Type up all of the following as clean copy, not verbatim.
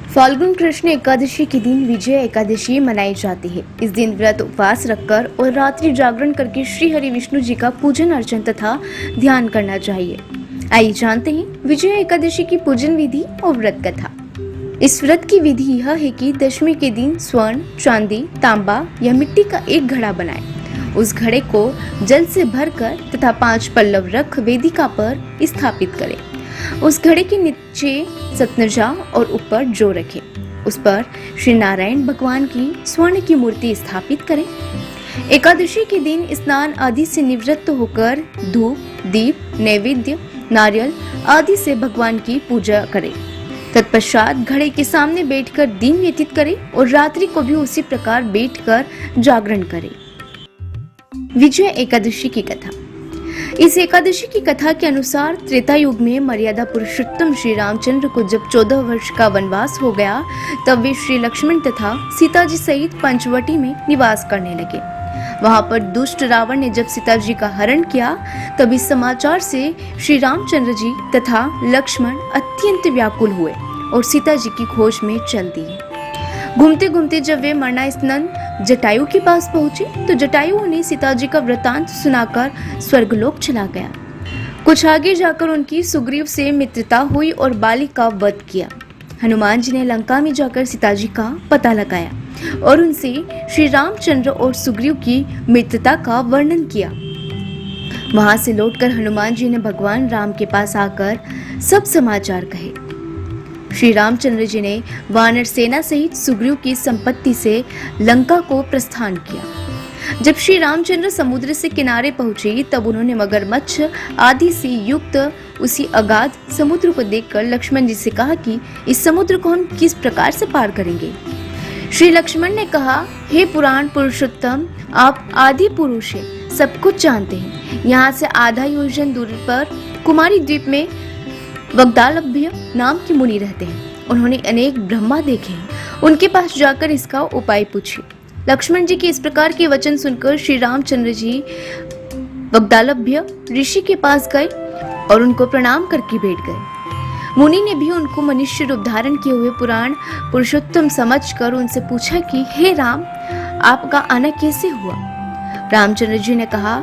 फाल्गुन कृष्ण एकादशी के दिन विजय एकादशी मनाई जाती है। इस दिन व्रत उपवास रखकर और रात्रि जागरण करके श्री हरि विष्णु जी का पूजन अर्चन तथा ध्यान करना चाहिए। आइए जानते हैं विजय एकादशी की पूजन विधि और व्रत कथा। इस व्रत की विधि यह है कि दशमी के दिन स्वर्ण, चांदी, तांबा या मिट्टी का एक घड़ा बनाएं। उस घड़े को जल से भरकर तथा 5 पल्लव रख वेदिका पर स्थापित करें। उस घड़े के नीचे सतनजा और ऊपर जौ रखें। उस पर श्री नारायण भगवान की स्वर्ण की मूर्ति स्थापित करें। एकादशी के दिन स्नान आदि से निवृत्त होकर धूप, दीप, नैवेद्य, नारियल आदि से भगवान की पूजा करें। तत्पश्चात घड़े के सामने बैठकर दिन व्यतीत करें और रात्रि को भी उसी प्रकार बैठकर जागरण करें। विजय एकादशी की कथा। इस एकादशी की कथा के अनुसार त्रेता युग में मर्यादा पुरुषोत्तम श्री रामचंद्र को जब 14 वर्ष का वनवास हो गया, तब वे श्री लक्ष्मण तथा सीता जी सहित पंचवटी में निवास करने लगे। वहां पर दुष्ट रावण ने जब सीता जी का हरण किया, तब इस समाचार से श्री रामचंद्र जी तथा लक्ष्मण अत्यंत व्याकुल हुए और सीता जी की खोज में चल दिए। घूमते घूमते जब वे मरणास्नान जटायु के पास पहुंचे, तो जटायु उन्हें सीता जी का वृतांत सुनाकर स्वर्गलोक चला गया। कुछ आगे जाकर उनकी सुग्रीव से मित्रता हुई और बाली का वध किया। हनुमान जी ने लंका में जाकर सीता जी का पता लगाया और उनसे श्री रामचंद्र और सुग्रीव की मित्रता का वर्णन किया। वहां से लौटकर हनुमान जी ने भगवान राम के पास आकर सब समाचार कहे। श्री रामचंद्र जी ने वानर सेना सहित सुग्रीव की संपत्ति से लंका को प्रस्थान किया। जब श्री रामचंद्र समुद्र से किनारे पहुंचे, तब उन्होंने मगरमच्छ आदि से युक्त उसी अगाध समुद्र को देखकर लक्ष्मण जी से कहा कि इस समुद्र को हम किस प्रकार से पार करेंगे। श्री लक्ष्मण ने कहा, हे पुराण पुरुषोत्तम, आप आदि पुरुष हैं, सब कुछ जानते हैं। यहाँ से आधा योजन दूरी पर कुमारी द्वीप में वग्दालभ्य नाम की मुनि रहते हैं। उन्होंने अनेक ब्रह्मा देखे हैं। उनके पास जाकर इसका उपाय पूछिए। लक्ष्मण जी के इस प्रकार के वचन सुनकर श्री रामचंद्र जी वग्दालभ्य ऋषि के पास गए और उनको प्रणाम करके बैठ गए। मुनि ने भी उनको मनुष्य रूप धारण किए हुए पुराण पुरुषोत्तम समझकर उनसे पूछा कि हे राम, आपका आना कैसे हुआ। रामचंद्र जी ने कहा,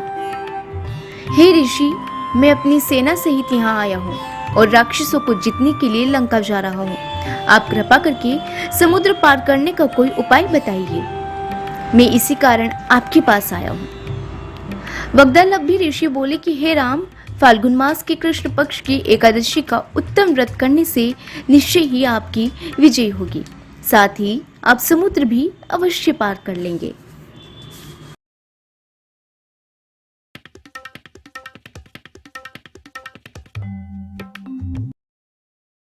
हे ऋषि, मैं अपनी सेना सहित यहाँ आया हूँ और राक्षसों को जीतने के लिए लंका जा रहा हूँ। आप कृपा करके समुद्र पार करने का कोई उपाय बताइए। मैं इसी कारण आपके पास आया हूँ। वग्दालभ्य ऋषि बोले कि हे राम, फाल्गुन मास के कृष्ण पक्ष की एकादशी का उत्तम व्रत करने से निश्चय ही आपकी विजय होगी। साथ ही आप समुद्र भी अवश्य पार कर लेंगे।